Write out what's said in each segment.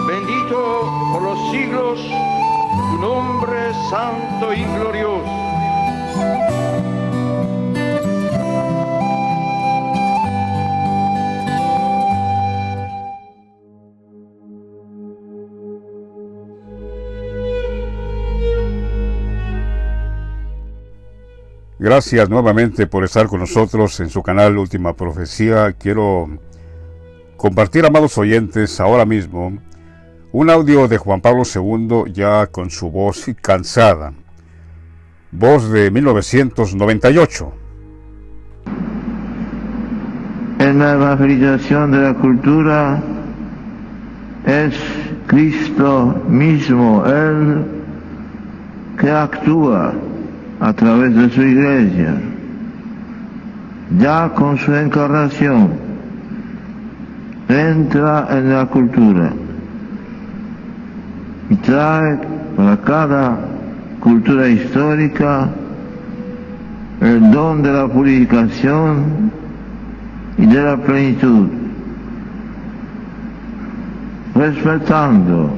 Bendito por los siglos tu nombre santo y glorioso. Gracias nuevamente por estar con nosotros en su canal Última Profecía. Quiero compartir, amados oyentes, ahora mismo un audio de Juan Pablo II ya con su voz cansada, voz de 1998. En la evangelización de la cultura es Cristo mismo, Él que actúa a través de su iglesia, ya con su encarnación, entra en la cultura y trae para cada cultura histórica el don de la purificación y de la plenitud, respetando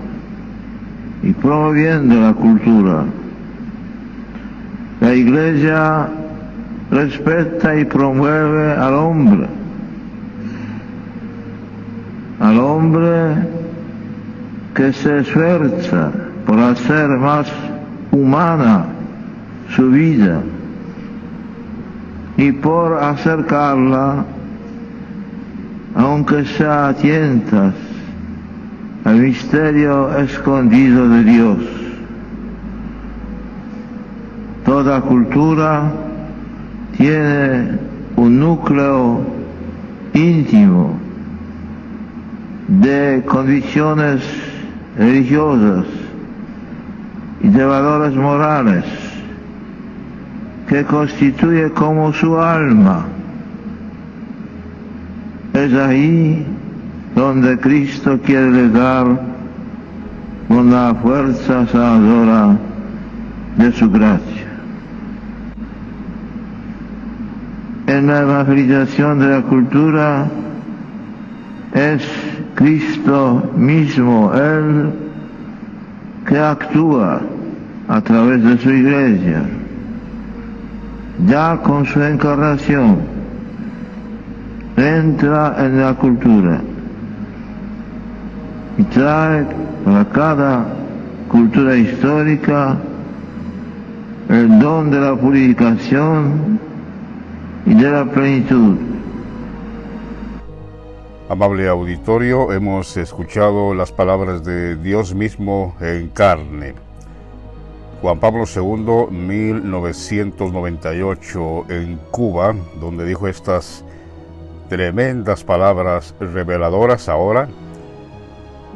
y promoviendo la cultura. La Iglesia respeta y promueve al hombre que se esfuerza por hacer más humana su vida y por acercarla, aunque sea a tientas, al misterio escondido de Dios. Toda cultura tiene un núcleo íntimo de convicciones religiosas y de valores morales que constituye como su alma. Es ahí donde Cristo quiere llegar con la fuerza sanadora de su gracia. En la evangelización de la cultura es Cristo mismo, Él que actúa a través de su iglesia, ya con su encarnación, entra en la cultura y trae para cada cultura histórica el don de la purificación y de la plenitud. Amable auditorio, hemos escuchado las palabras de Dios mismo en carne. Juan Pablo II, 1998, en Cuba, donde dijo estas tremendas palabras reveladoras. Ahora,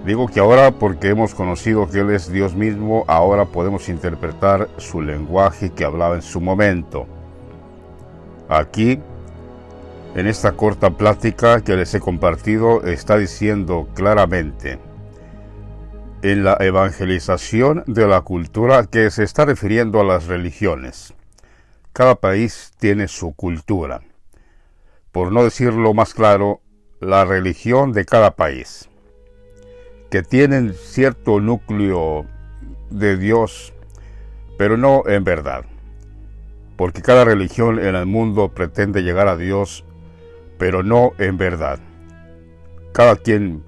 digo que ahora porque hemos conocido que Él es Dios mismo, ahora podemos interpretar su lenguaje que hablaba en su momento. Aquí, en esta corta plática que les he compartido, está diciendo claramente, en la evangelización de la cultura, que se está refiriendo a las religiones. Cada país tiene su cultura. Por no decirlo más claro, la religión de cada país, que tienen cierto núcleo de Dios, pero no en verdad. Porque cada religión en el mundo pretende llegar a Dios, pero no en verdad. Cada quien,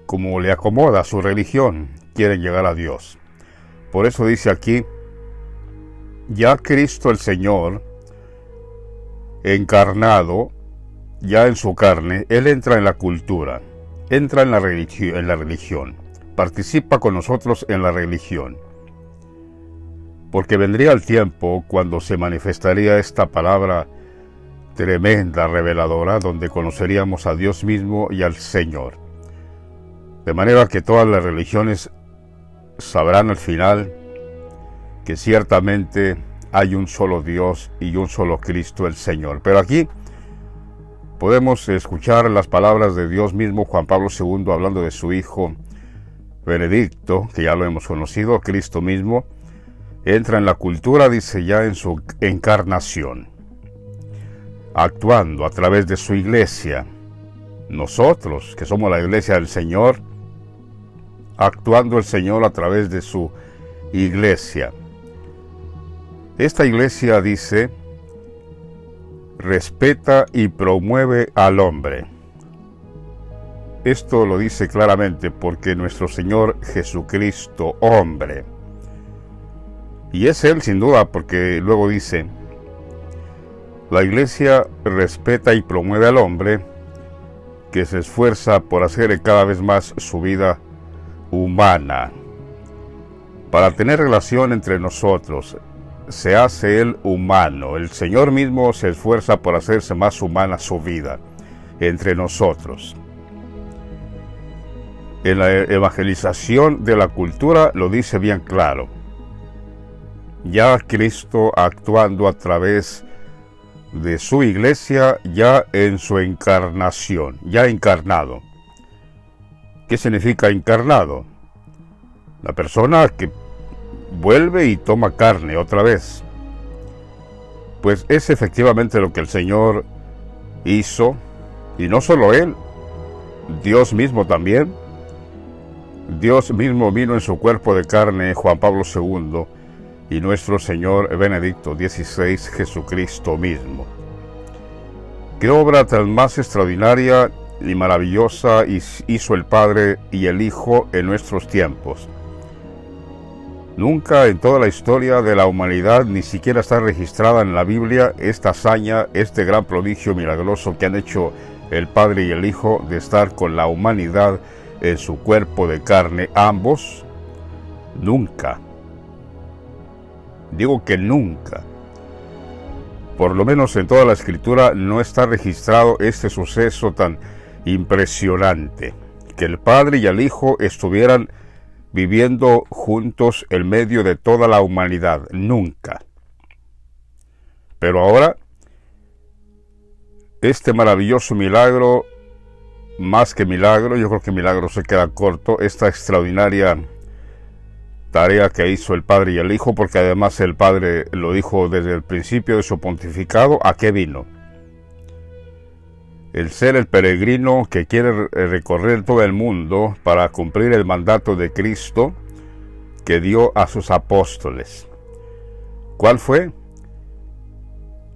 como le acomoda su religión, quiere llegar a Dios. Por eso dice aquí, ya Cristo el Señor, encarnado, ya en su carne, Él entra en la cultura, entra en la religión, participa con nosotros en la religión. Porque vendría el tiempo cuando se manifestaría esta palabra tremenda, reveladora, donde conoceríamos a Dios mismo y al Señor. De manera que todas las religiones sabrán al final que ciertamente hay un solo Dios y un solo Cristo el Señor. Pero aquí podemos escuchar las palabras de Dios mismo, Juan Pablo II, hablando de su hijo Benedicto, que ya lo hemos conocido. Cristo mismo entra en la cultura, dice, ya en su encarnación, actuando a través de su iglesia, nosotros, que somos la iglesia del Señor, actuando el Señor a través de su iglesia. Esta iglesia dice, respeta y promueve al hombre. Esto lo dice claramente porque nuestro Señor Jesucristo, hombre, y es Él sin duda, porque luego dice, la iglesia respeta y promueve al hombre que se esfuerza por hacer cada vez más su vida humana. Para tener relación entre nosotros, se hace Él humano. El Señor mismo se esfuerza por hacerse más humana su vida entre nosotros. En la evangelización de la cultura lo dice bien claro. Ya Cristo actuando a través de su iglesia, ya en su encarnación, ya encarnado. ¿Qué significa encarnado? La persona que vuelve y toma carne otra vez. Pues es efectivamente lo que el Señor hizo, y no solo Él, Dios mismo también. Dios mismo vino en su cuerpo de carne, Juan Pablo II, y nuestro Señor Benedicto XVI, Jesucristo mismo. ¿Qué obra tan más extraordinaria y maravillosa hizo el Padre y el Hijo en nuestros tiempos? Nunca en toda la historia de la humanidad, ni siquiera está registrada en la Biblia, esta hazaña, este gran prodigio milagroso que han hecho el Padre y el Hijo de estar con la humanidad en su cuerpo de carne, ambos. Nunca. Digo que nunca. Por lo menos en toda la Escritura no está registrado este suceso tan impresionante, que el Padre y el Hijo estuvieran viviendo juntos en medio de toda la humanidad. Nunca. Pero ahora, este maravilloso milagro, más que milagro, yo creo que milagro se queda corto, esta extraordinaria tarea que hizo el Padre y el Hijo, porque además el Padre lo dijo desde el principio de su pontificado, ¿a qué vino? El ser el peregrino que quiere recorrer todo el mundo para cumplir el mandato de Cristo que dio a sus apóstoles. ¿Cuál fue?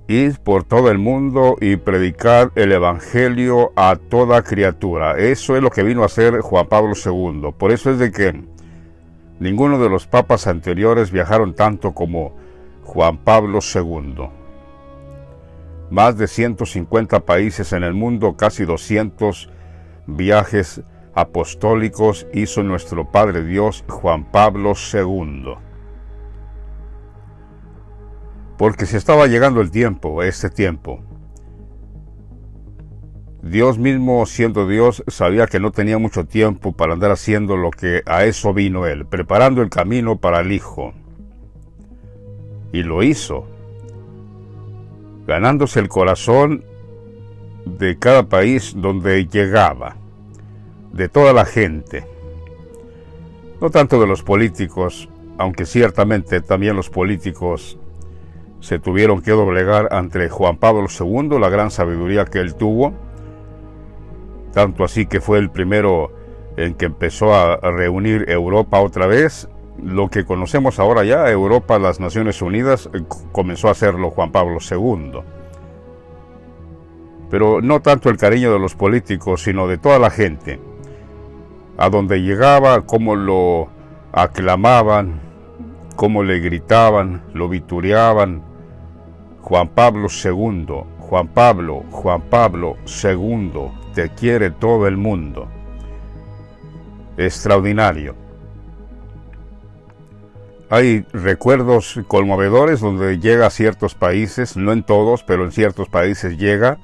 Ir por todo el mundo y predicar el Evangelio a toda criatura. Eso es lo que vino a hacer Juan Pablo II. Por eso es de que ninguno de los papas anteriores viajaron tanto como Juan Pablo II. Más de 150 países en el mundo, casi 200 viajes apostólicos hizo nuestro Padre Dios Juan Pablo II. Porque se estaba llegando el tiempo, este tiempo. Dios mismo, siendo Dios, sabía que no tenía mucho tiempo para andar haciendo lo que a eso vino Él, preparando el camino para el Hijo. Y lo hizo, ganándose el corazón de cada país donde llegaba, de toda la gente. No tanto de los políticos, aunque ciertamente también los políticos se tuvieron que doblegar ante Juan Pablo II, la gran sabiduría que él tuvo, tanto así que fue el primero en que empezó a reunir Europa otra vez. Lo que conocemos ahora ya, Europa, las Naciones Unidas, comenzó a hacerlo Juan Pablo II. Pero no tanto el cariño de los políticos, sino de toda la gente. A donde llegaba, cómo lo aclamaban, cómo le gritaban, lo vitoreaban. Juan Pablo II, Juan Pablo II, te quiere todo el mundo. Extraordinario. Hay recuerdos conmovedores donde llega a ciertos países, no en todos, pero en ciertos países llega,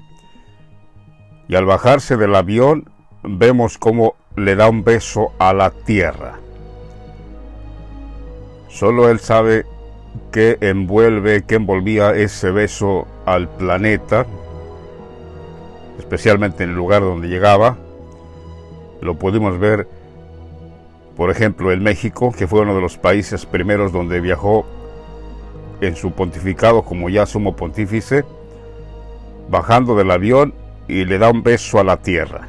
y al bajarse del avión vemos cómo le da un beso a la tierra. Solo él sabe qué envolvía ese beso al planeta, especialmente en el lugar donde llegaba. Lo pudimos ver, por ejemplo, en México, que fue uno de los países primeros donde viajó en su pontificado como ya sumo pontífice, bajando del avión y le da un beso a la tierra.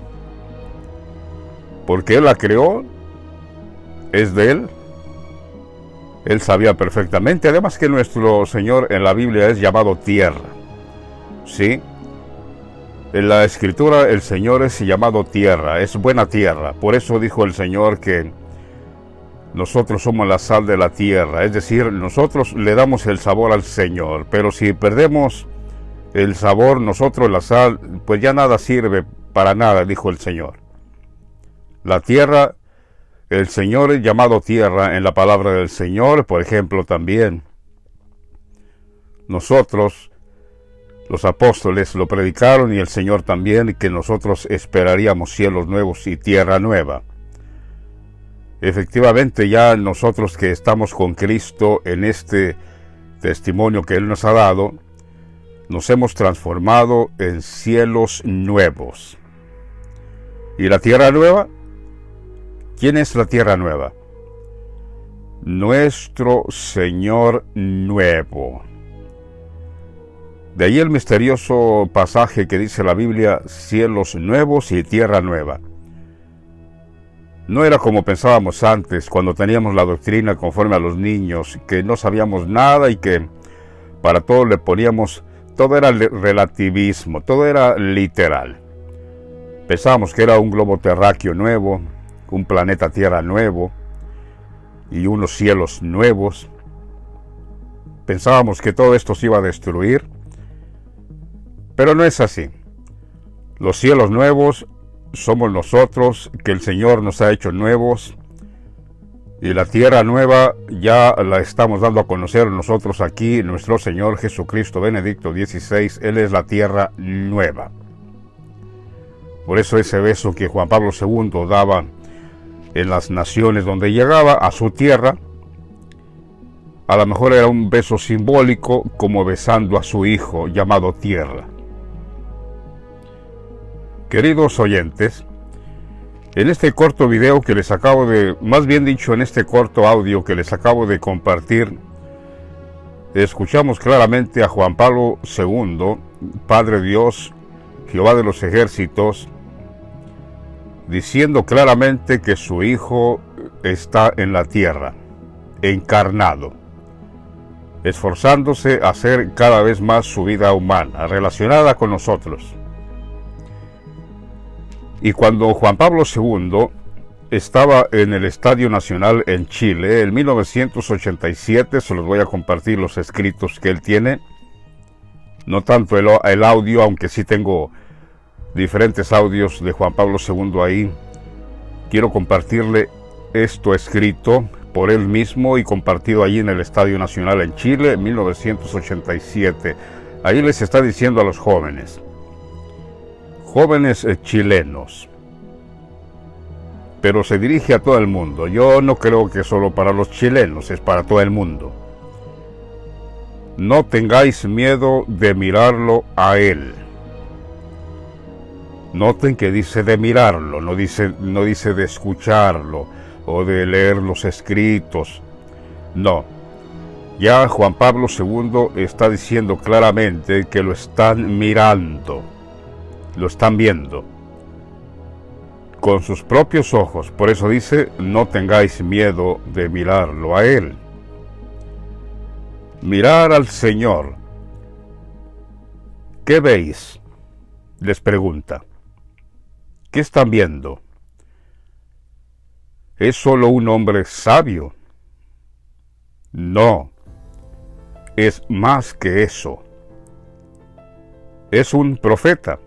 porque Él la creó, es de Él. Él sabía perfectamente, además que nuestro Señor en la Biblia es llamado tierra. ¿Sí? En la Escritura el Señor es llamado tierra, es buena tierra. Por eso dijo el Señor que nosotros somos la sal de la tierra, es decir, nosotros le damos el sabor al Señor, pero si perdemos el sabor, nosotros la sal, pues ya nada sirve para nada, dijo el Señor. La tierra, el Señor es llamado tierra en la palabra del Señor, por ejemplo, también nosotros, los apóstoles lo predicaron y el Señor también, que nosotros esperaríamos cielos nuevos y tierra nueva. Efectivamente, ya nosotros que estamos con Cristo en este testimonio que Él nos ha dado, nos hemos transformado en cielos nuevos. ¿Y la tierra nueva? ¿Quién es la tierra nueva? Nuestro Señor nuevo. De ahí el misterioso pasaje que dice la Biblia, cielos nuevos y tierra nueva. No era como pensábamos antes, cuando teníamos la doctrina conforme a los niños, que no sabíamos nada y que para todo le poníamos, todo era relativismo, todo era literal. Pensábamos que era un globo terráqueo nuevo, un planeta Tierra nuevo y unos cielos nuevos. Pensábamos que todo esto se iba a destruir, pero no es así. Los cielos nuevos somos nosotros, que el Señor nos ha hecho nuevos, y la tierra nueva ya la estamos dando a conocer nosotros aquí, nuestro Señor Jesucristo Benedicto XVI, Él es la tierra nueva. Por eso ese beso que Juan Pablo II daba en las naciones donde llegaba a su tierra, a lo mejor era un beso simbólico, como besando a su hijo llamado tierra. Queridos oyentes, en este corto video que les acabo de, más bien dicho, en este corto audio que les acabo de compartir, escuchamos claramente a Juan Pablo II, Padre Dios, Jehová de los ejércitos, diciendo claramente que su Hijo está en la tierra, encarnado, esforzándose a hacer cada vez más su vida humana, relacionada con nosotros. Y cuando Juan Pablo II estaba en el Estadio Nacional en Chile, en 1987, se los voy a compartir los escritos que él tiene, no tanto el audio, aunque sí tengo diferentes audios de Juan Pablo II ahí. Quiero compartirle esto escrito por él mismo y compartido allí en el Estadio Nacional en Chile en 1987. Ahí les está diciendo a los jóvenes chilenos, pero se dirige a todo el mundo. Yo no creo que solo para los chilenos, es para todo el mundo. No tengáis miedo de mirarlo a Él. Noten que dice de mirarlo, no dice de escucharlo o de leer los escritos. No. Ya Juan Pablo II está diciendo claramente que lo están mirando, lo están viendo con sus propios ojos. Por eso dice, no tengáis miedo de mirarlo a Él. Mirar al Señor. ¿Qué veis?, les pregunta. ¿Qué están viendo? ¿Es solo un hombre sabio? No, es más que eso. ¿Es un profeta?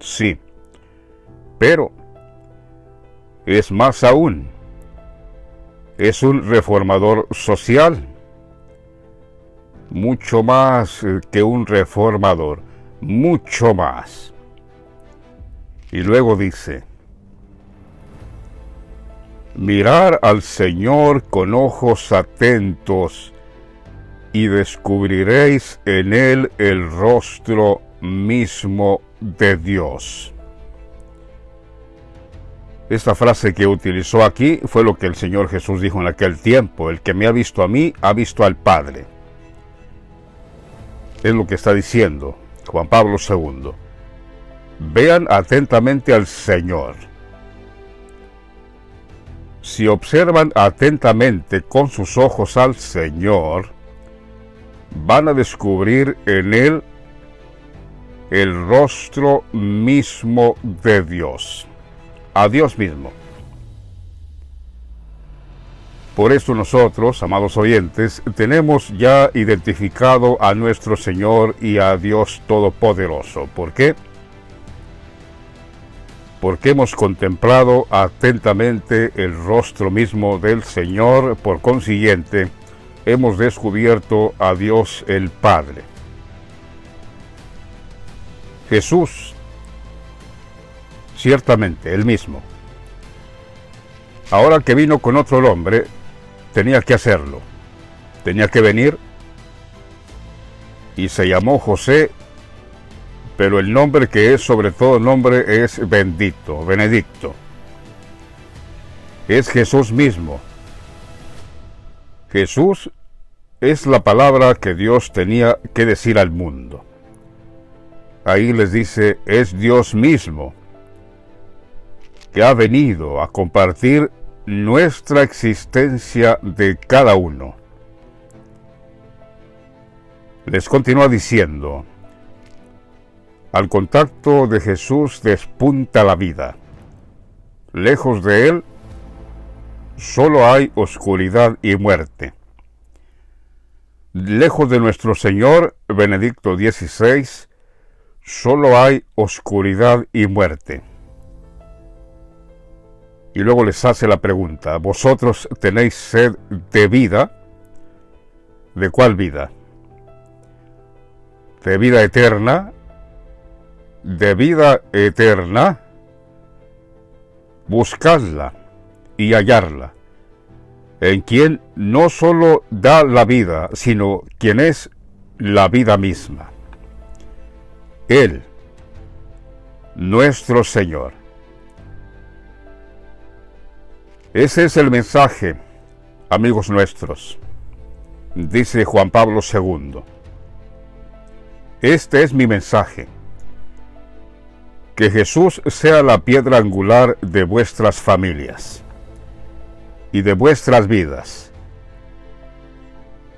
Sí, pero es más aún. Es un reformador social. Mucho más que un reformador, mucho más. Y luego dice, mirar al Señor con ojos atentos y descubriréis en Él el rostro mismo de Dios. Esta frase que utilizó aquí fue lo que el Señor Jesús dijo en aquel tiempo: el que me ha visto a mí, ha visto al Padre. Es lo que está diciendo Juan Pablo II. Vean atentamente al Señor. si observan atentamente con sus ojos al Señor, van a descubrir en Él el rostro mismo de Dios, a Dios mismo. Por eso nosotros, amados oyentes, tenemos ya identificado a nuestro Señor y a Dios Todopoderoso. ¿Por qué? Porque hemos contemplado atentamente el rostro mismo del Señor, por consiguiente, hemos descubierto a Dios el Padre. Jesús, ciertamente, el mismo. Ahora que vino con otro nombre, tenía que hacerlo. Tenía que venir y se llamó José, pero el nombre que es sobre todo nombre es bendito, Benedicto. Es Jesús mismo. Jesús es la palabra que Dios tenía que decir al mundo. Ahí les dice, es Dios mismo que ha venido a compartir nuestra existencia de cada uno. Les continúa diciendo, al contacto de Jesús despunta la vida. Lejos de Él, solo hay oscuridad y muerte. Lejos de nuestro Señor, Benedicto XVI, solo hay oscuridad y muerte. Y luego les hace la pregunta, ¿vosotros tenéis sed de vida? ¿De cuál vida? ¿De vida eterna? ¿De vida eterna? Buscadla y hallarla, en quien no solo da la vida, sino quien es la vida misma. Él, nuestro Señor. Ese es el mensaje, amigos nuestros, dice Juan Pablo II. Este es mi mensaje, que Jesús sea la piedra angular de vuestras familias y de vuestras vidas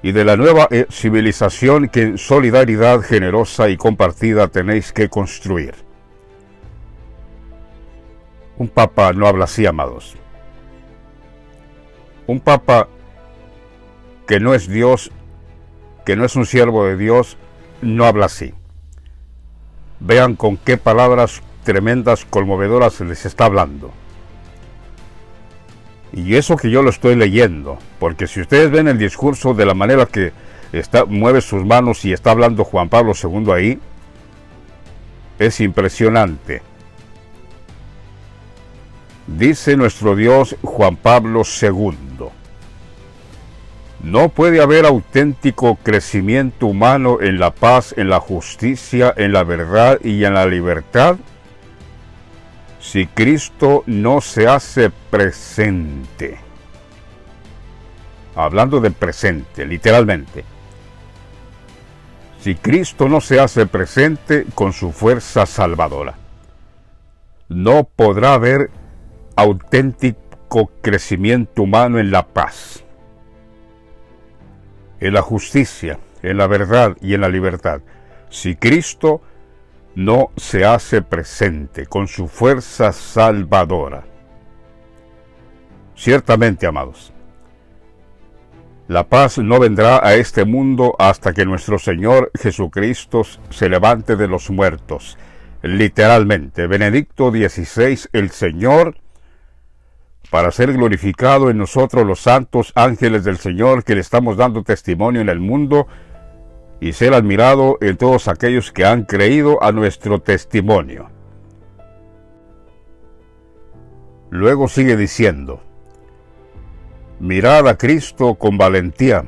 y de la nueva civilización que en solidaridad generosa y compartida tenéis que construir. Un papa no habla así, amados. Un papa que no es Dios, que no es un siervo de Dios, no habla así. Vean con qué palabras tremendas, conmovedoras les está hablando. Y eso que yo lo estoy leyendo, porque si ustedes ven el discurso de la manera que mueve sus manos y está hablando Juan Pablo II ahí, es impresionante. Dice nuestro Dios Juan Pablo II, no puede haber auténtico crecimiento humano en la paz, en la justicia, en la verdad y en la libertad si Cristo no se hace presente. Hablando de presente, literalmente. Si Cristo no se hace presente con su fuerza salvadora, no podrá haber auténtico crecimiento humano en la paz, en la justicia, en la verdad y en la libertad, si Cristo no se hace presente con su fuerza salvadora. Ciertamente, amados, la paz no vendrá a este mundo hasta que nuestro Señor Jesucristo se levante de los muertos. Literalmente, Benedicto XVI, el Señor, para ser glorificado en nosotros los santos ángeles del Señor que le estamos dando testimonio en el mundo y ser admirado en todos aquellos que han creído a nuestro testimonio. Luego sigue diciendo, mirad a Cristo con valentía,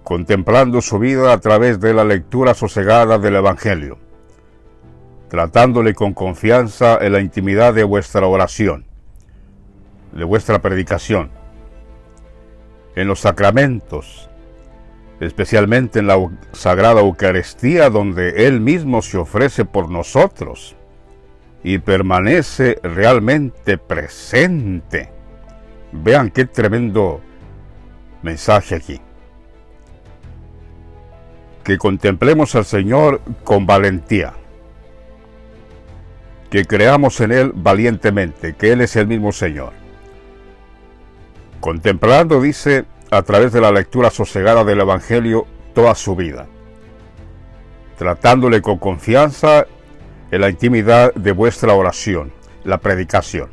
contemplando su vida a través de la lectura sosegada del Evangelio, tratándole con confianza en la intimidad de vuestra oración, de vuestra predicación, en los sacramentos, especialmente en la Sagrada Eucaristía, donde Él mismo se ofrece por nosotros y permanece realmente presente Vean qué tremendo mensaje aquí. Que contemplemos al Señor con valentía. Que creamos en Él valientemente, que Él es el mismo Señor. Contemplando, dice, a través de la lectura sosegada del Evangelio, toda su vida. Tratándole con confianza en la intimidad de vuestra oración, la predicación.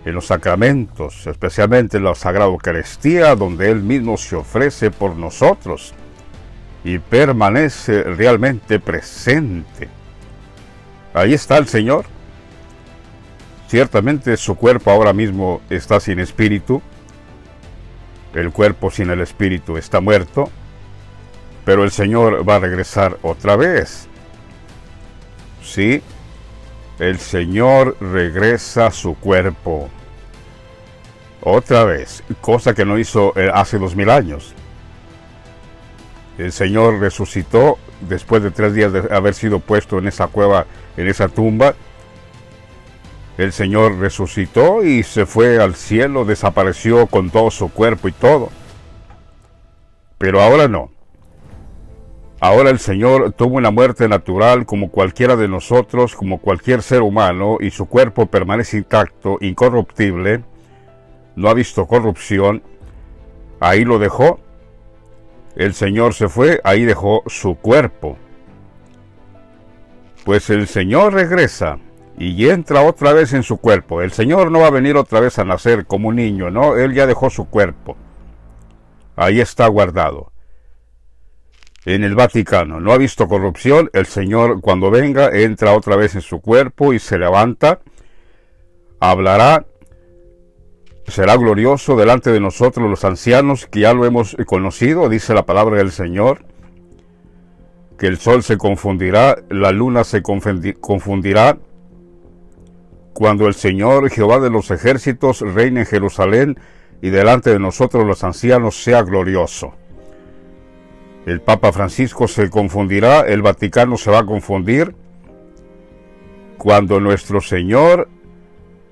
En los sacramentos, especialmente en la Sagrada Eucaristía, donde Él mismo se ofrece por nosotros y permanece realmente presente. Ahí está el Señor. Ciertamente su cuerpo ahora mismo está sin espíritu. El cuerpo sin el espíritu está muerto. Pero el Señor va a regresar otra vez. Sí, el Señor regresa a su cuerpo. Otra vez, cosa que no hizo hace 2000 años. El Señor resucitó después de 3 días de haber sido puesto en esa cueva, en esa tumba. El Señor resucitó y se fue al cielo, desapareció con todo su cuerpo y todo. Pero ahora no. Ahora el Señor tuvo una muerte natural como cualquiera de nosotros, como cualquier ser humano, y su cuerpo permanece intacto, incorruptible, no ha visto corrupción. Ahí lo dejó. El Señor se fue, ahí dejó su cuerpo. Pues el Señor regresa y entra otra vez en su cuerpo. El Señor no va a venir otra vez a nacer como un niño, no, Él ya dejó su cuerpo. Ahí está guardado. En el Vaticano, no ha visto corrupción. El Señor, cuando venga, entra otra vez en su cuerpo y se levanta, hablará, será glorioso delante de nosotros los ancianos, que ya lo hemos conocido, dice la palabra del Señor, que el sol se confundirá, la luna se confundirá, cuando el Señor, Jehová de los ejércitos, reine en Jerusalén, y delante de nosotros los ancianos sea glorioso. El Papa Francisco se confundirá, el Vaticano se va a confundir, cuando nuestro Señor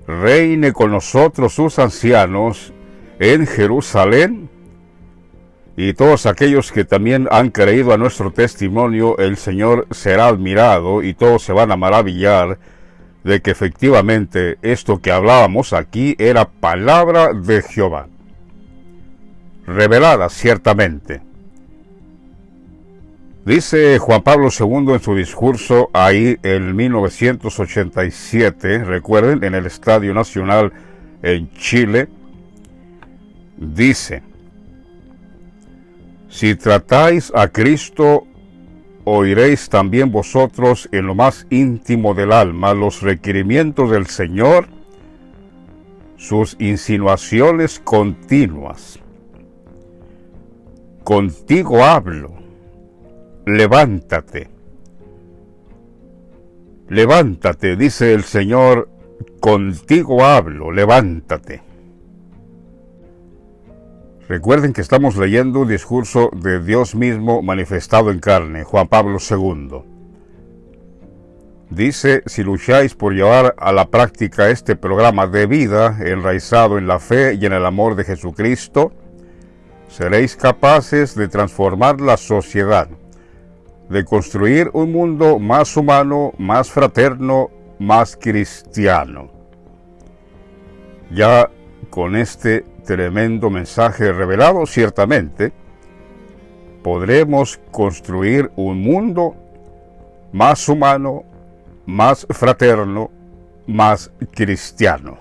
reine con nosotros, sus ancianos, en Jerusalén, y todos aquellos que también han creído a nuestro testimonio, el Señor será admirado y todos se van a maravillar de que efectivamente esto que hablábamos aquí era palabra de Jehová, revelada ciertamente. Dice Juan Pablo II en su discurso ahí en 1987, recuerden, en el Estadio Nacional en Chile, dice: si tratáis a Cristo, oiréis también vosotros en lo más íntimo del alma los requerimientos del Señor, sus insinuaciones continuas. Contigo hablo. Levántate. Levántate, dice el Señor, contigo hablo, levántate. Recuerden que estamos leyendo un discurso de Dios mismo manifestado en carne, Juan Pablo II. Dice: si lucháis por llevar a la práctica este programa de vida enraizado en la fe y en el amor de Jesucristo, seréis capaces de transformar la sociedad, de construir un mundo más humano, más fraterno, más cristiano. Ya con este tremendo mensaje revelado, ciertamente, podremos construir un mundo más humano, más fraterno, más cristiano.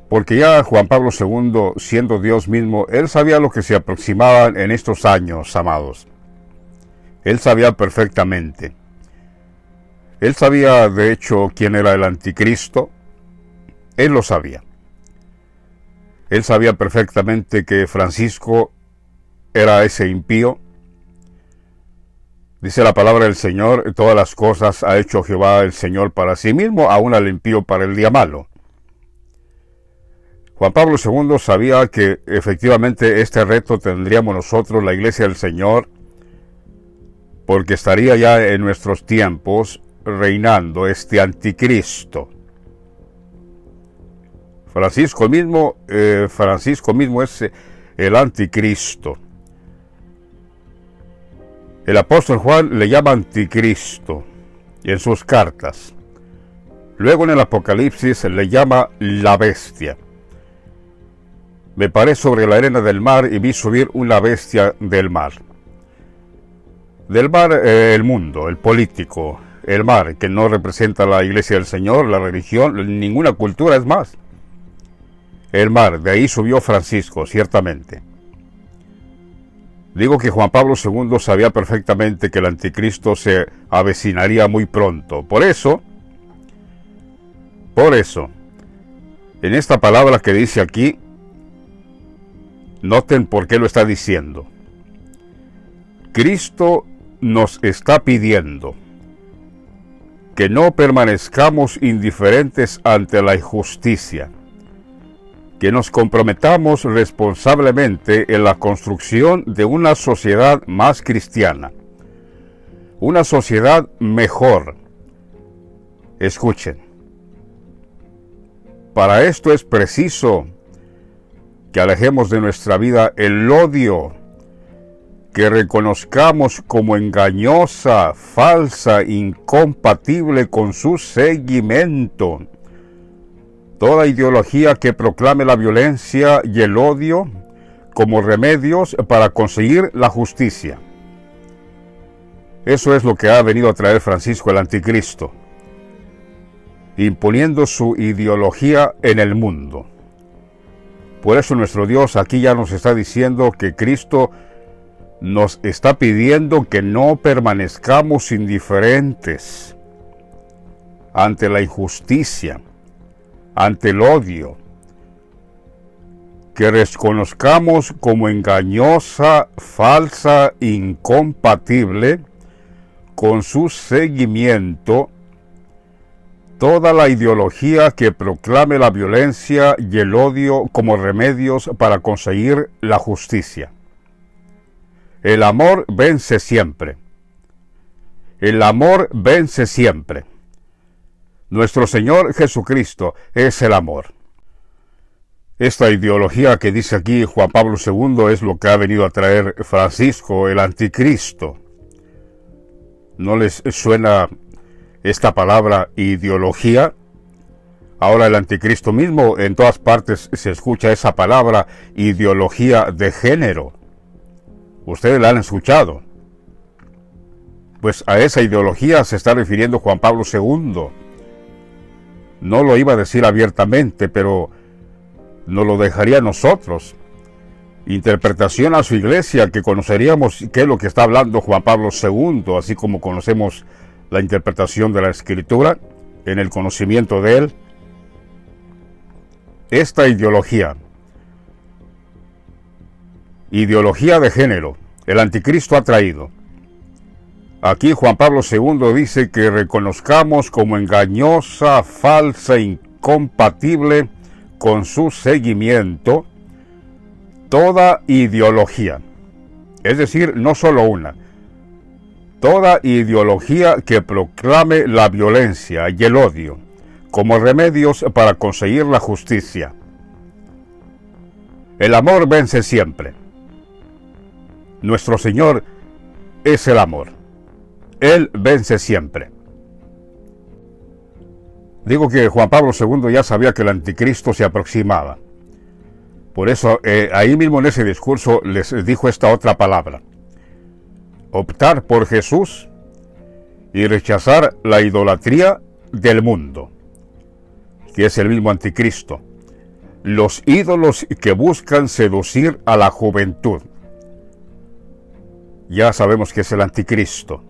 Porque ya Juan Pablo II, siendo Dios mismo, él sabía lo que se aproximaban en estos años, amados. Él sabía perfectamente. Él sabía, de hecho, quién era el anticristo. Él lo sabía. Él sabía perfectamente que Francisco era ese impío. Dice la palabra del Señor: todas las cosas ha hecho Jehová el Señor para sí mismo, aún al impío para el día malo. Juan Pablo II sabía que efectivamente este reto tendríamos nosotros, la Iglesia del Señor, porque estaría ya en nuestros tiempos reinando este anticristo. Francisco mismo es el anticristo. El apóstol Juan le llama anticristo en sus cartas. Luego en el Apocalipsis le llama la bestia. Me paré sobre la arena del mar y vi subir una bestia del mar. Del mar, el mundo, el político, el mar, que no representa la iglesia del Señor, la religión, ninguna cultura, es más. El mar, de ahí subió Francisco, ciertamente. Digo que Juan Pablo II sabía perfectamente que el anticristo se avecinaría muy pronto. Por eso, en esta palabra que dice aquí, noten por qué lo está diciendo. Cristo nos está pidiendo que no permanezcamos indiferentes ante la injusticia, que nos comprometamos responsablemente en la construcción de una sociedad más cristiana, una sociedad mejor. Escuchen, para esto es preciso que alejemos de nuestra vida el odio, que reconozcamos como engañosa, falsa, incompatible con su seguimiento toda ideología que proclame la violencia y el odio como remedios para conseguir la justicia. Eso es lo que ha venido a traer Francisco el Anticristo, imponiendo su ideología en el mundo. Por eso nuestro Dios aquí ya nos está diciendo que Cristo nos está pidiendo que no permanezcamos indiferentes ante la injusticia, ante el odio, que reconozcamos como engañosa, falsa, incompatible con su seguimiento toda la ideología que proclame la violencia y el odio como remedios para conseguir la justicia. El amor vence siempre. El amor vence siempre. Nuestro Señor Jesucristo es el amor. Esta ideología que dice aquí Juan Pablo II es lo que ha venido a traer Francisco, el Anticristo. ¿No les suena esta palabra ideología? Ahora el Anticristo mismo, en todas partes se escucha esa palabra ideología de género. Ustedes la han escuchado. Pues a esa ideología se está refiriendo Juan Pablo II. No lo iba a decir abiertamente, pero nos lo dejaría a nosotros. Interpretación a su iglesia, que conoceríamos qué es lo que está hablando Juan Pablo II, así como conocemos la interpretación de la Escritura, en el conocimiento de él. Esta ideología de género, el Anticristo ha traído. Aquí Juan Pablo II dice que reconozcamos como engañosa, falsa, incompatible con su seguimiento toda ideología, es decir, no solo una, toda ideología que proclame la violencia y el odio como remedios para conseguir la justicia. El amor vence siempre. Nuestro Señor es el amor. Él vence siempre. Digo que Juan Pablo II ya sabía que el Anticristo se aproximaba. Por eso, ahí mismo en ese discurso les dijo esta otra palabra: optar por Jesús y rechazar la idolatría del mundo, que es el mismo Anticristo. Los ídolos que buscan seducir a la juventud. Ya sabemos que es el Anticristo.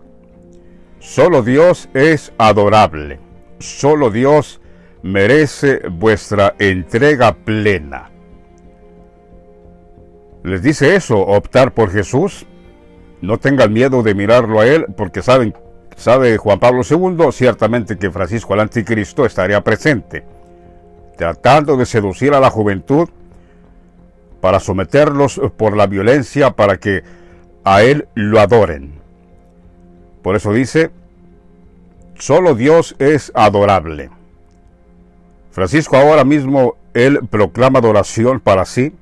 Solo Dios es adorable. Solo Dios merece vuestra entrega plena. Les dice eso, optar por Jesús. No tengan miedo de mirarlo a Él, porque sabe Juan Pablo II ciertamente que Francisco el Anticristo estaría presente, tratando de seducir a la juventud para someterlos por la violencia, para que a Él lo adoren. Por eso dice, solo Dios es adorable. Francisco ahora mismo él proclama adoración para sí.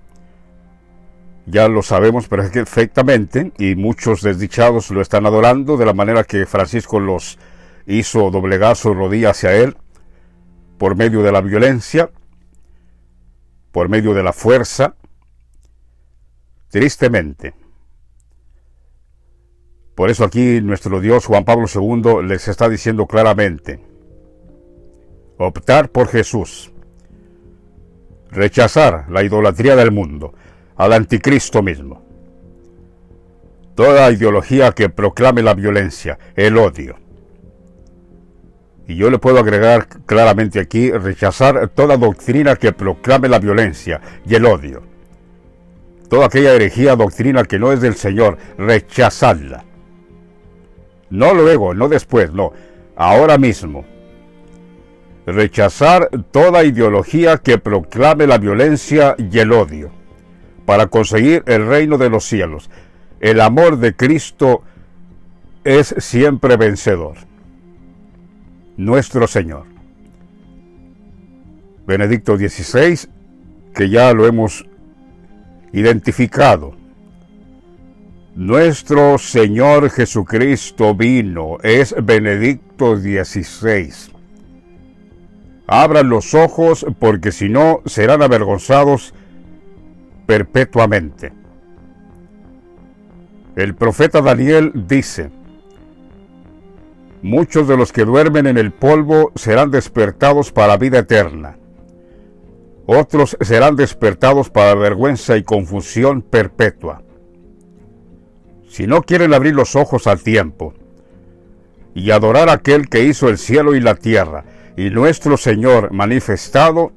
Ya lo sabemos perfectamente, y muchos desdichados lo están adorando de la manera que Francisco los hizo doblegar su rodilla hacia él, por medio de la violencia, por medio de la fuerza. Tristemente. Por eso aquí nuestro Dios Juan Pablo II les está diciendo claramente: optar por Jesús, rechazar la idolatría del mundo, al anticristo mismo, toda ideología que proclame la violencia, el odio. Y yo le puedo agregar claramente aquí: rechazar toda doctrina que proclame la violencia y el odio. Toda aquella herejía, doctrina que no es del Señor, rechazarla. No luego, no después, no, ahora mismo. Rechazar toda ideología que proclame la violencia y el odio, para conseguir el reino de los cielos. El amor de Cristo es siempre vencedor. Nuestro Señor. Benedicto XVI, que ya lo hemos identificado. Nuestro Señor Jesucristo vino, es Benedicto XVI. Abran los ojos, porque si no serán avergonzados perpetuamente. El profeta Daniel dice: muchos de los que duermen en el polvo serán despertados para vida eterna. Otros serán despertados para vergüenza y confusión perpetua. Si no quieren abrir los ojos al tiempo y adorar a aquel que hizo el cielo y la tierra y nuestro Señor manifestado,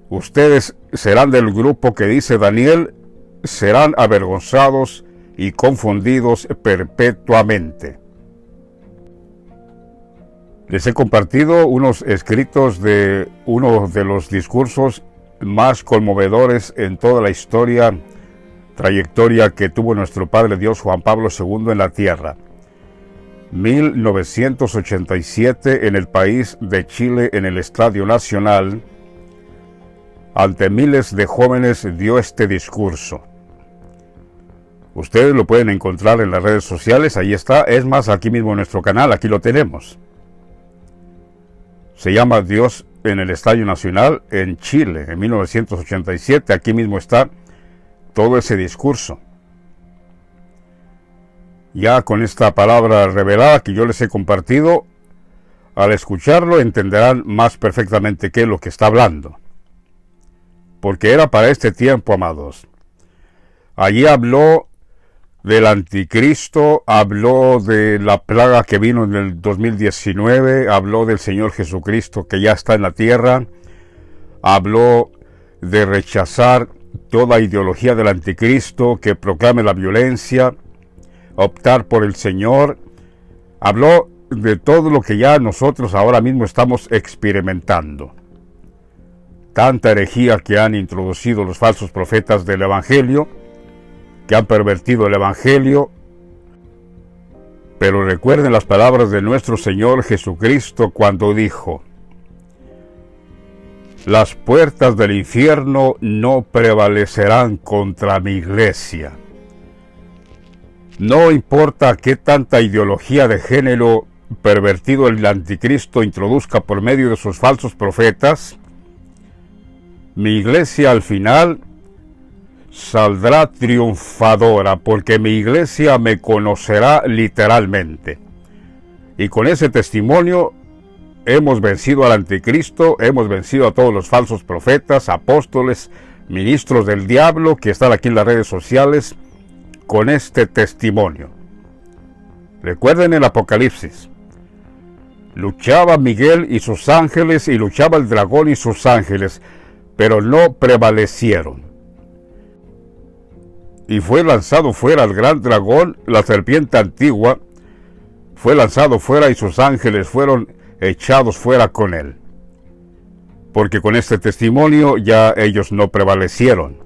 ustedes serán del grupo que dice Daniel, serán avergonzados y confundidos perpetuamente. Les he compartido unos escritos de uno de los discursos más conmovedores en toda la trayectoria que tuvo nuestro Padre Dios Juan Pablo II en la tierra. 1987, en el país de Chile, en el Estadio Nacional, ante miles de jóvenes dio este discurso. Ustedes lo pueden encontrar en las redes sociales, ahí está, es más, aquí mismo en nuestro canal, aquí lo tenemos. Se llama Dios en el Estadio Nacional en Chile, en 1987, aquí mismo está todo ese discurso. Ya con esta palabra revelada que yo les he compartido, al escucharlo entenderán más perfectamente qué es lo que está hablando. Porque era para este tiempo, amados. Allí habló del anticristo, habló de la plaga que vino en el 2019, habló del Señor Jesucristo que ya está en la tierra, habló de rechazar toda ideología del anticristo que proclame la violencia, optar por el Señor. Habló de todo lo que ya nosotros ahora mismo estamos experimentando. Tanta herejía que han introducido los falsos profetas del Evangelio, que han pervertido el Evangelio. Pero recuerden las palabras de nuestro Señor Jesucristo cuando dijo: las puertas del infierno no prevalecerán contra mi iglesia. No importa qué tanta ideología de género pervertido el anticristo introduzca por medio de sus falsos profetas, mi iglesia al final saldrá triunfadora, porque mi iglesia me conocerá literalmente. Y con ese testimonio hemos vencido al anticristo, hemos vencido a todos los falsos profetas, apóstoles, ministros del diablo que están aquí en las redes sociales con este testimonio. Recuerden el Apocalipsis. Luchaba Miguel y sus ángeles y luchaba el dragón y sus ángeles, pero no prevalecieron. Y fue lanzado fuera el gran dragón, la serpiente antigua, fue lanzado fuera y sus ángeles fueron echados fuera con él. Porque con este testimonio ya ellos no prevalecieron.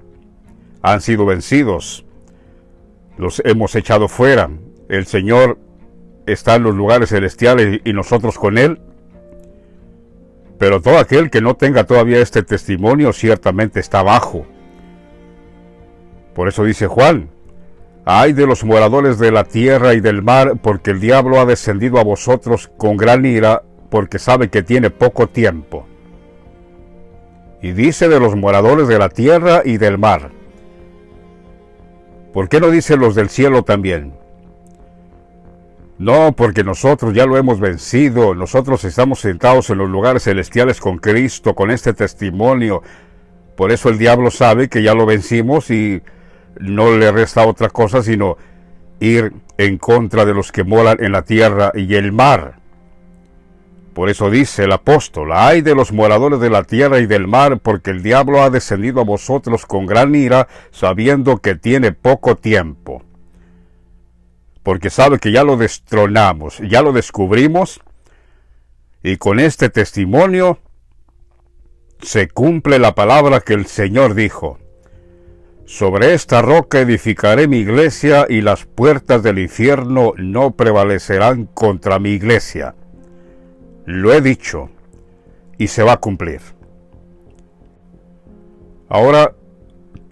Han sido vencidos. Los hemos echado fuera. El Señor está en los lugares celestiales y nosotros con él. Pero todo aquel que no tenga todavía este testimonio ciertamente está abajo. Por eso dice Juan: ay de los moradores de la tierra y del mar, porque el diablo ha descendido a vosotros con gran ira, porque sabe que tiene poco tiempo. Y dice de los moradores de la tierra y del mar. ¿Por qué no dice los del cielo también? No, porque nosotros ya lo hemos vencido, nosotros estamos sentados en los lugares celestiales con Cristo, con este testimonio. Por eso el diablo sabe que ya lo vencimos y no le resta otra cosa sino ir en contra de los que moran en la tierra y el mar. Por eso dice el apóstol: ay de los moradores de la tierra y del mar, porque el diablo ha descendido a vosotros con gran ira, sabiendo que tiene poco tiempo. Porque sabe que ya lo destronamos, ya lo descubrimos, y con este testimonio se cumple la palabra que el Señor dijo: sobre esta roca edificaré mi iglesia, y las puertas del infierno no prevalecerán contra mi iglesia. Lo he dicho, y se va a cumplir. Ahora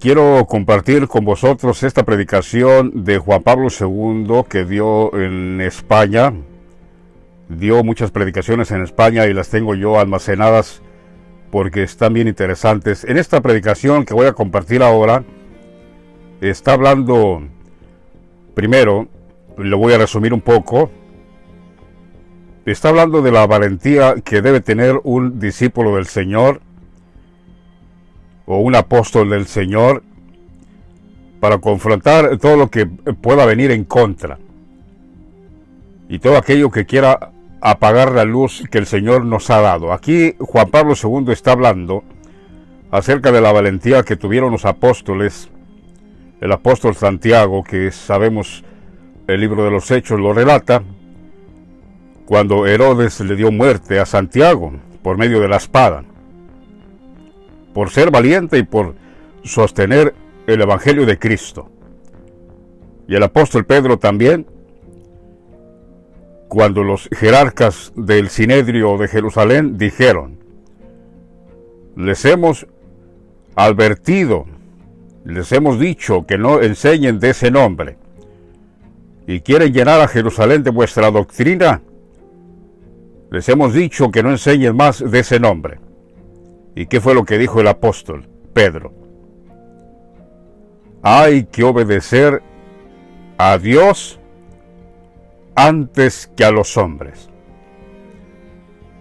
quiero compartir con vosotros esta predicación de Juan Pablo II que dio en España. Dio muchas predicaciones en España y las tengo yo almacenadas porque están bien interesantes. En esta predicación que voy a compartir ahora, está hablando, primero, lo voy a resumir un poco, está hablando de la valentía que debe tener un discípulo del Señor o un apóstol del Señor para confrontar todo lo que pueda venir en contra y todo aquello que quiera apagar la luz que el Señor nos ha dado. Aquí Juan Pablo II está hablando acerca de la valentía que tuvieron los apóstoles. El apóstol Santiago, que sabemos el libro de los Hechos lo relata, cuando Herodes le dio muerte a Santiago por medio de la espada, por ser valiente y por sostener el Evangelio de Cristo. Y el apóstol Pedro también, cuando los jerarcas del Sinedrio de Jerusalén dijeron: les hemos advertido, les hemos dicho que no enseñen de ese nombre, y quieren llenar a Jerusalén de vuestra doctrina, les hemos dicho que no enseñen más de ese nombre. ¿Y qué fue lo que dijo el apóstol Pedro? Hay que obedecer a Dios antes que a los hombres.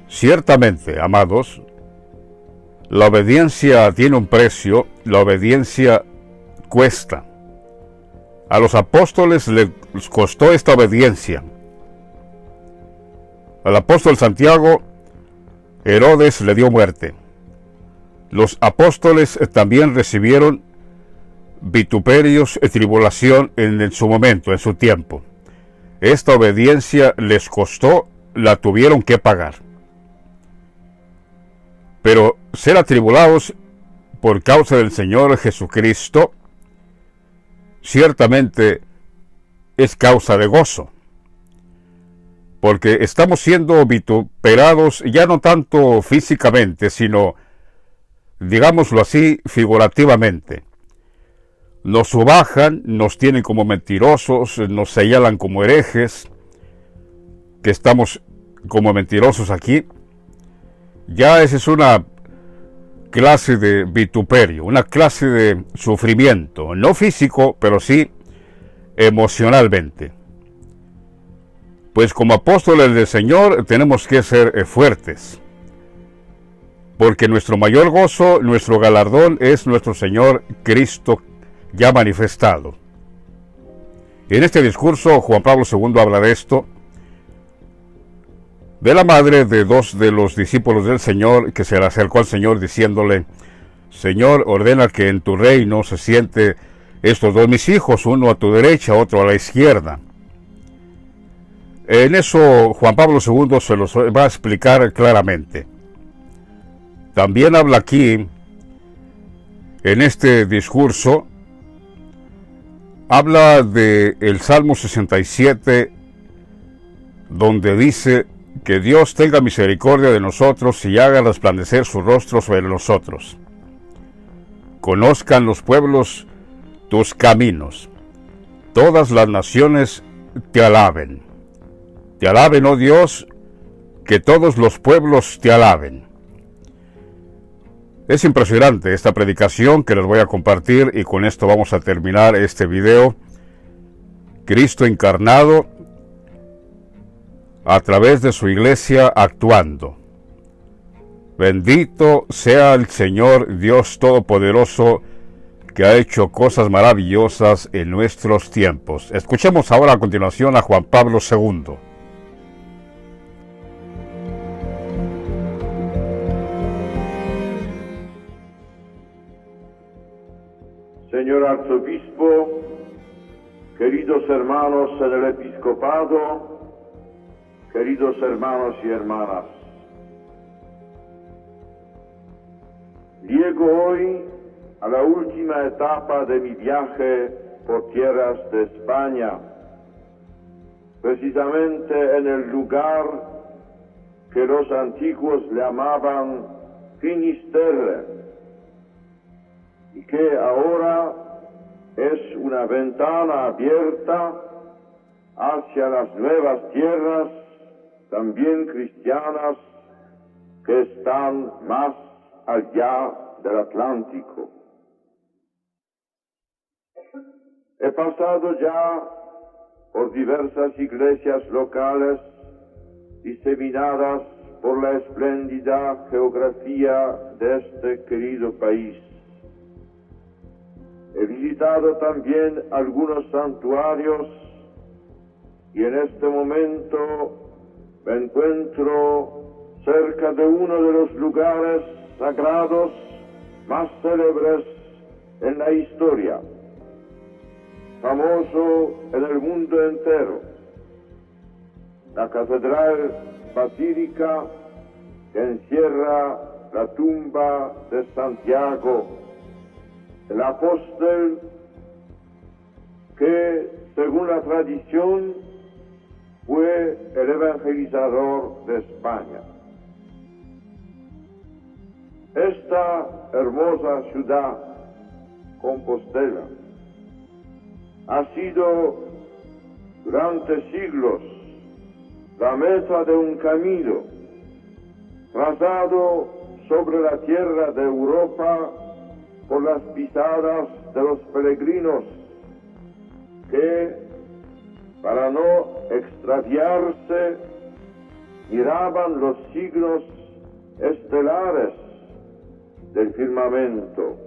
Ciertamente, amados, la obediencia tiene un precio, la obediencia cuesta. A los apóstoles les costó esta obediencia. Al apóstol Santiago, Herodes le dio muerte. Los apóstoles también recibieron vituperios y tribulación en su momento, en su tiempo. Esta obediencia les costó, la tuvieron que pagar. Pero ser atribulados por causa del Señor Jesucristo ciertamente es causa de gozo, porque estamos siendo vituperados ya no tanto físicamente, sino, digámoslo así, figurativamente. Nos subajan, nos tienen como mentirosos, nos señalan como herejes, que estamos como mentirosos aquí. Ya esa es una clase de vituperio, una clase de sufrimiento, no físico, pero sí emocionalmente. Pues como apóstoles del Señor tenemos que ser fuertes, porque nuestro mayor gozo, nuestro galardón es nuestro Señor Cristo ya manifestado. En este discurso Juan Pablo II habla de esto, de la madre de dos de los discípulos del Señor, que se le acercó al Señor diciéndole: Señor, ordena que en tu reino se siente estos dos mis hijos, uno a tu derecha, otro a la izquierda. En eso Juan Pablo II se los va a explicar claramente. También habla aquí, en este discurso, habla del Salmo 67, donde dice que Dios tenga misericordia de nosotros y haga resplandecer su rostro sobre nosotros. Conozcan los pueblos tus caminos. Todas las naciones te alaben. Te alaben, oh Dios, que todos los pueblos te alaben. Es impresionante esta predicación que les voy a compartir y con esto vamos a terminar este video. Cristo encarnado a través de su iglesia actuando. Bendito sea el Señor Dios Todopoderoso que ha hecho cosas maravillosas en nuestros tiempos. Escuchemos ahora a continuación a Juan Pablo II. Señor Arzobispo, queridos hermanos en el episcopado, queridos hermanos y hermanas, llego hoy a la última etapa de mi viaje por tierras de España, precisamente en el lugar que los antiguos llamaban Finisterre, y que ahora es una ventana abierta hacia las nuevas tierras, también cristianas, que están más allá del Atlántico. He pasado ya por diversas iglesias locales diseminadas por la espléndida geografía de este querido país. He visitado también algunos santuarios y en este momento me encuentro cerca de uno de los lugares sagrados más célebres en la historia, famoso en el mundo entero, la Catedral Basílica que encierra la tumba de Santiago, el apóstol que, según la tradición, fue el evangelizador de España. Esta hermosa ciudad, Compostela, ha sido durante siglos la meta de un camino trazado sobre la tierra de Europa por las pisadas de los peregrinos que, para no extraviarse, miraban los signos estelares del firmamento.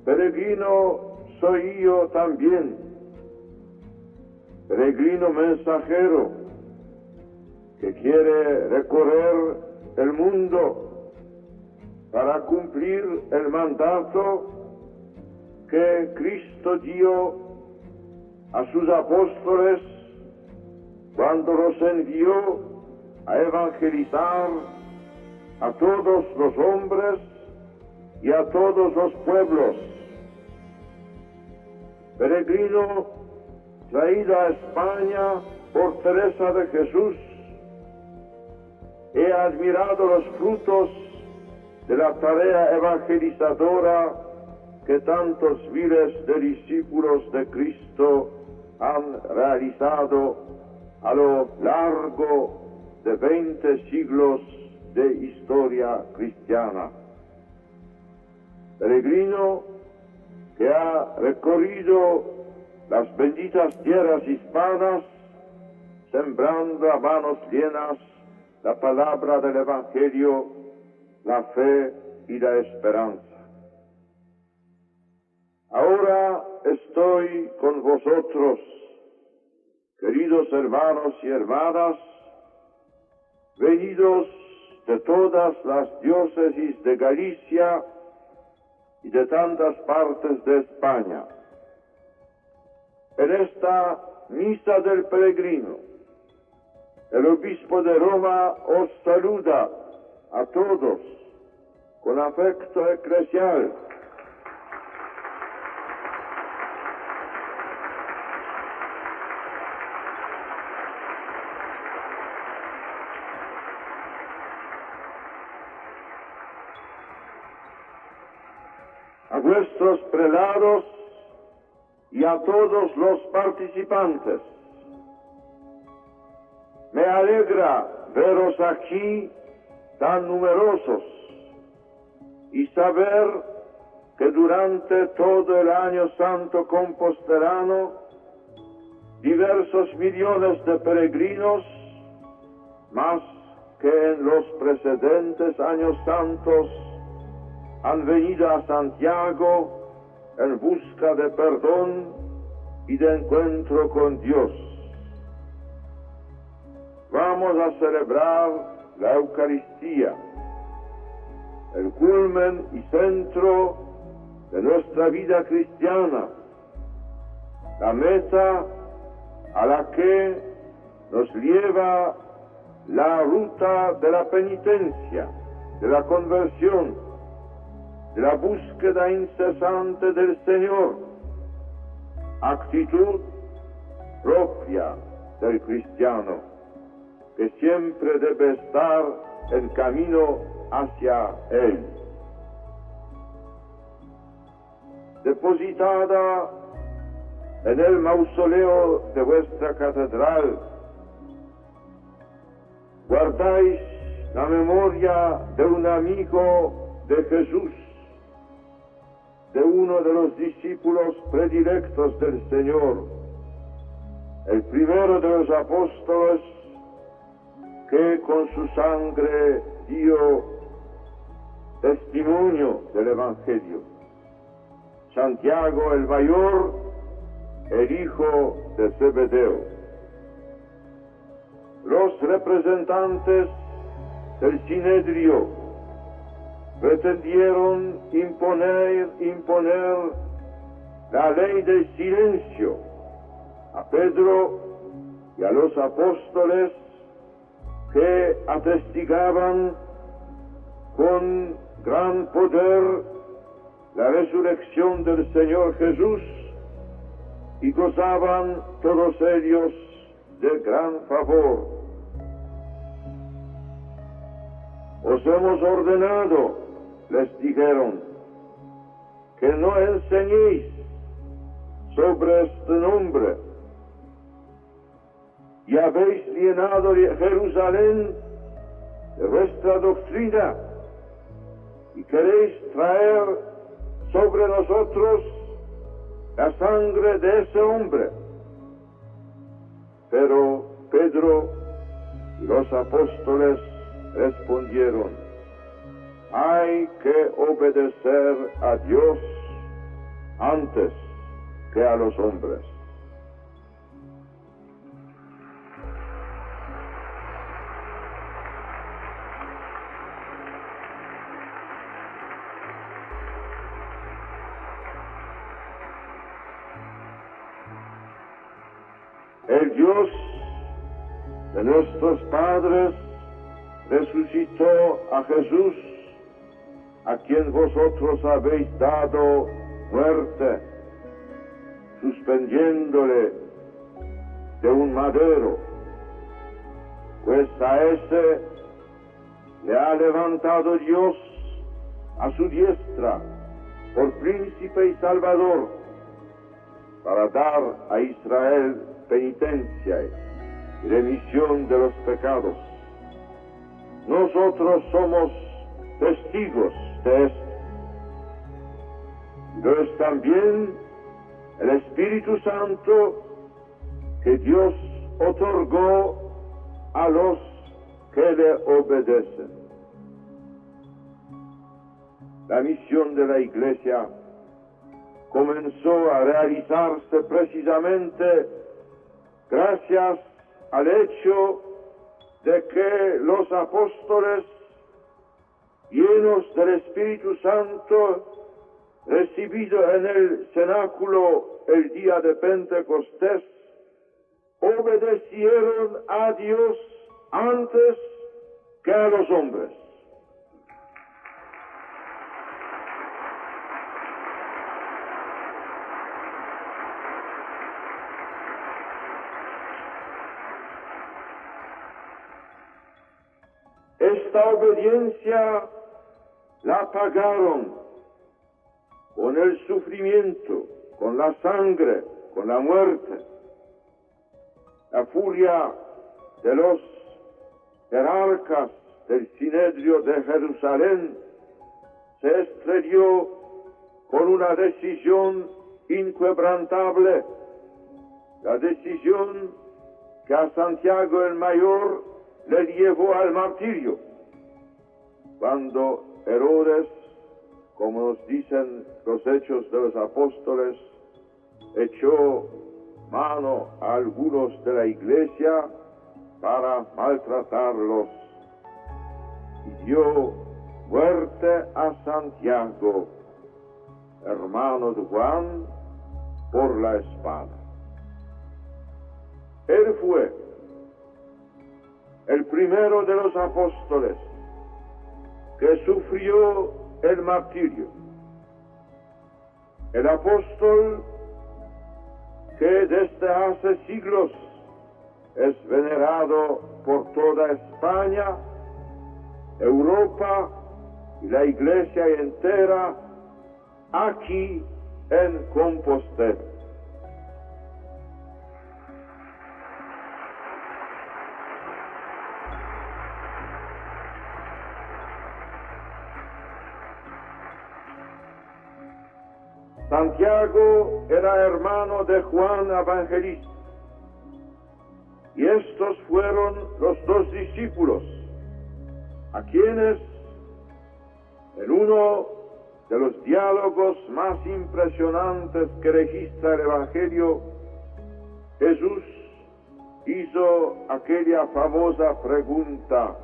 Peregrino soy yo también, peregrino mensajero que quiere recorrer el mundo para cumplir el mandato que Cristo dio a sus apóstoles cuando los envió a evangelizar a todos los hombres y a todos los pueblos. Peregrino traído a España por Teresa de Jesús, he admirado los frutos de la tarea evangelizadora que tantos miles de discípulos de Cristo han realizado a lo largo de 20 siglos de historia cristiana. Peregrino que ha recorrido las benditas tierras hispanas, sembrando a manos llenas la palabra del Evangelio, la fe y la esperanza. Ahora estoy con vosotros, queridos hermanos y hermanas, venidos de todas las diócesis de Galicia y de tantas partes de España. En esta misa del peregrino, el obispo de Roma os saluda a todos con afecto eclesial. a vuestros prelados y a todos los participantes. Me alegra veros aquí tan numerosos y saber que durante todo el año santo compostelano diversos millones de peregrinos, más que en los precedentes años santos, han venido a Santiago en busca de perdón y de encuentro con Dios. Vamos a celebrar la Eucaristía, el culmen y centro de nuestra vida cristiana, la meta a la que nos lleva la ruta de la penitencia, de la conversión, de la búsqueda incesante del Señor, actitud propia del cristiano, que siempre debe estar en camino hacia Él. Depositada en el mausoleo de vuestra catedral, guardáis la memoria de un amigo de Jesús, de uno de los discípulos predilectos del Señor, el primero de los apóstoles que con su sangre dio testimonio del Evangelio, Santiago el mayor, el hijo de Zebedeo. Los representantes del Sinedrio pretendieron imponer la ley del silencio a Pedro y a los apóstoles que atestigaban con gran poder la resurrección del Señor Jesús y gozaban todos ellos de gran favor. Os hemos ordenado, les dijeron, que no enseñéis sobre este nombre, y habéis llenado Jerusalén de vuestra doctrina y queréis traer sobre nosotros la sangre de ese hombre. Pero Pedro y los apóstoles respondieron: hay que obedecer a Dios antes que a los hombres. El Dios de nuestros padres resucitó a Jesús, a quien vosotros habéis dado muerte, suspendiéndole de un madero, pues a ese le ha levantado Dios a su diestra por príncipe y salvador, para dar a Israel penitencia y remisión de los pecados. Nosotros somos testigos de esto. Pero es también el Espíritu Santo que Dios otorgó a los que le obedecen. La misión de la Iglesia comenzó a realizarse precisamente gracias al hecho de que los apóstoles, llenos del Espíritu Santo, recibido en el cenáculo el día de Pentecostés, obedecieron a Dios antes que a los hombres. Esta obediencia la pagaron con el sufrimiento, con la sangre, con la muerte. La furia de los jerarcas del Sinedrio de Jerusalén se estrelló con una decisión inquebrantable, la decisión que a Santiago el Mayor le llevó al martirio, cuando Herodes, como nos dicen los Hechos de los Apóstoles, echó mano a algunos de la iglesia para maltratarlos y dio muerte a Santiago, hermano de Juan, por la espada. Él fue el primero de los apóstoles que sufrió el martirio. El apóstol que desde hace siglos es venerado por toda España, Europa y la Iglesia entera aquí en Compostela. Santiago era hermano de Juan Evangelista, y estos fueron los dos discípulos a quienes en uno de los diálogos más impresionantes que registra el Evangelio, Jesús hizo aquella famosa pregunta: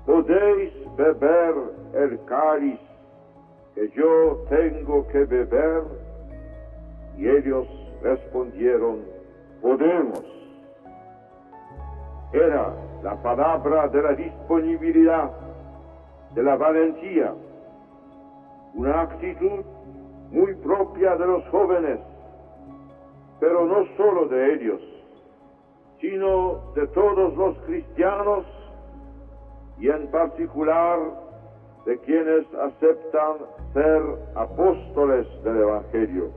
¿podéis beber el cáliz que yo tengo que beber? Y ellos respondieron: podemos. Era la palabra de la disponibilidad, de la valentía, una actitud muy propia de los jóvenes, pero no solo de ellos, sino de todos los cristianos y en particular de quienes aceptan ser apóstoles del Evangelio.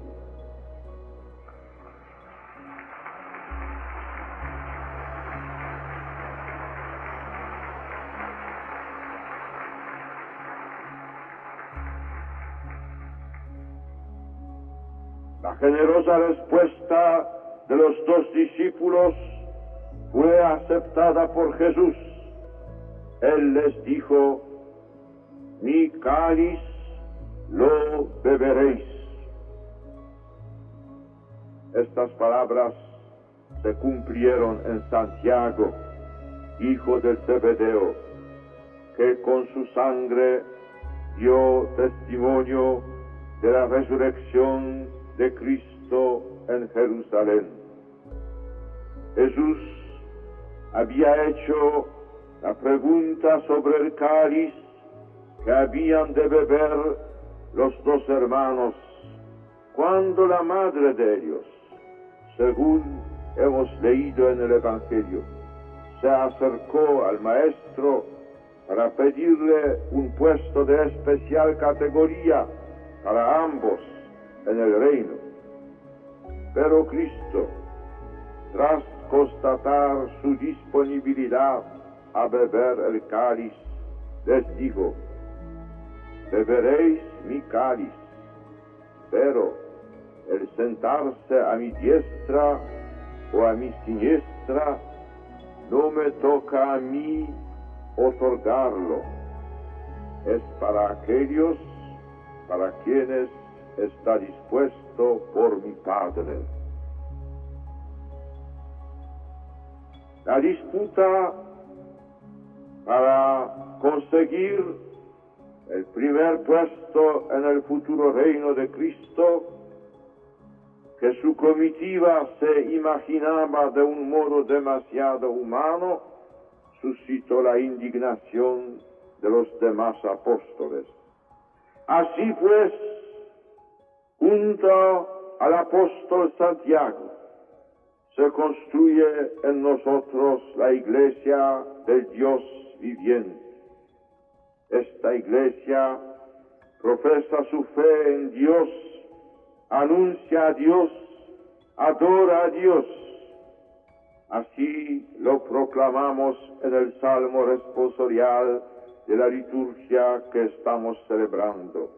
La generosa respuesta de los dos discípulos fue aceptada por Jesús. Él les dijo: mi cáliz lo beberéis. Estas palabras se cumplieron en Santiago, hijo de Zebedeo, que con su sangre dio testimonio de la resurrección de Cristo en Jerusalén. Jesús había hecho la pregunta sobre el cáliz que habían de beber los dos hermanos, cuando la madre de ellos, según hemos leído en el Evangelio, se acercó al maestro para pedirle un puesto de especial categoría para ambos en el reino. Pero Cristo, tras constatar su disponibilidad a beber el cáliz, les dijo: beberéis mi cáliz, pero el sentarse a mi diestra o a mi siniestra no me toca a mí otorgarlo. Es para aquellos para quienes está dispuesto por mi Padre. La disputa para conseguir el primer puesto en el futuro reino de Cristo, que su comitiva se imaginaba de un modo demasiado humano, suscitó la indignación de los demás apóstoles. Así pues, junto al apóstol Santiago, se construye en nosotros la iglesia del Dios viviente. Esta iglesia profesa su fe en Dios, anuncia a Dios, adora a Dios. Así lo proclamamos en el Salmo responsorial de la liturgia que estamos celebrando.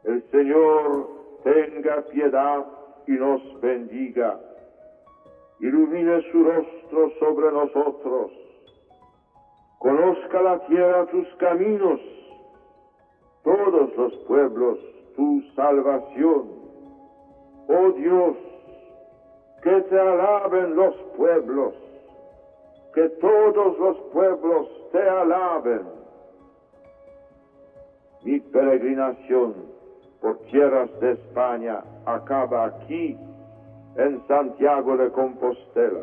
El Señor tenga piedad y nos bendiga, ilumine su rostro sobre nosotros, conozca la tierra tus caminos, todos los pueblos tu salvación. Oh Dios, que te alaben los pueblos, que todos los pueblos te alaben. Mi peregrinación por tierras de España acaba aquí, en Santiago de Compostela.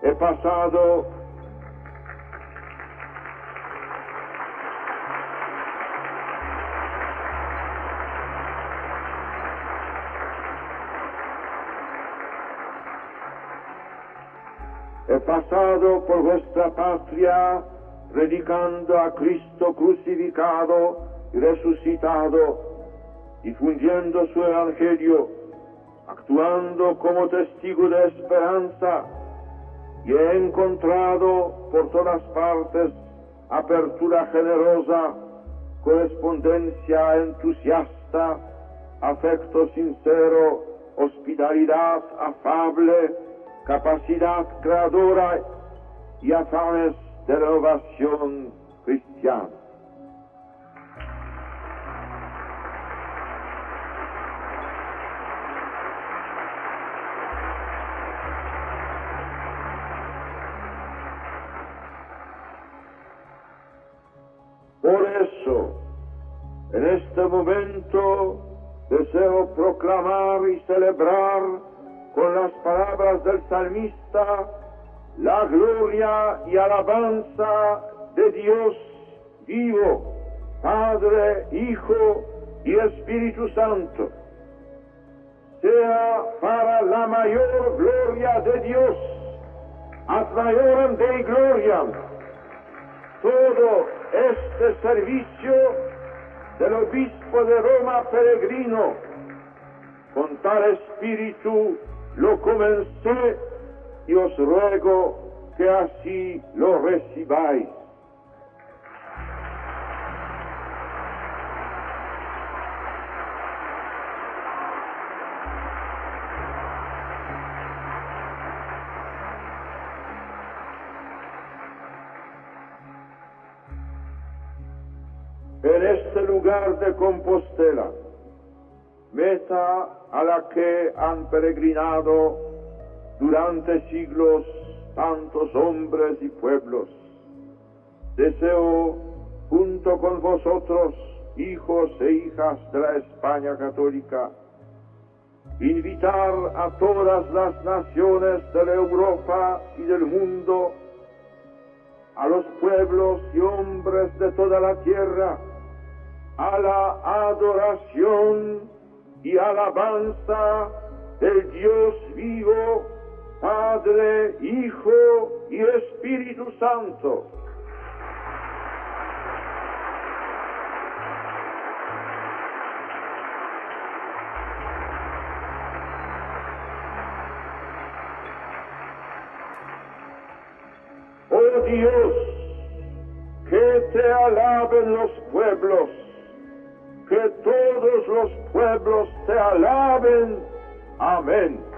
He pasado por vuestra patria, predicando a Cristo crucificado y resucitado, difundiendo su evangelio, actuando como testigo de esperanza, y he encontrado por todas partes apertura generosa, correspondencia entusiasta, afecto sincero, hospitalidad afable, capacidad creadora y afanes de renovación cristiana. Por eso, en este momento, deseo proclamar y celebrar con las palabras del salmista la gloria y alabanza de Dios vivo, Padre, Hijo y Espíritu Santo. Sea para la mayor gloria de Dios, ad maiorem Dei gloriam, todo este servicio del obispo de Roma peregrino. Con tal espíritu lo comencé y os ruego que así lo recibáis. En este lugar de Compostela, meta a la que han peregrinado durante siglos tantos hombres y pueblos, deseo, junto con vosotros, hijos e hijas de la España católica, invitar a todas las naciones de la Europa y del mundo, a los pueblos y hombres de toda la tierra, a la adoración y alabanza del Dios vivo, Padre, Hijo y Espíritu Santo. Oh Dios, que te alaben los pueblos, que todos los pueblos te alaben. Amén.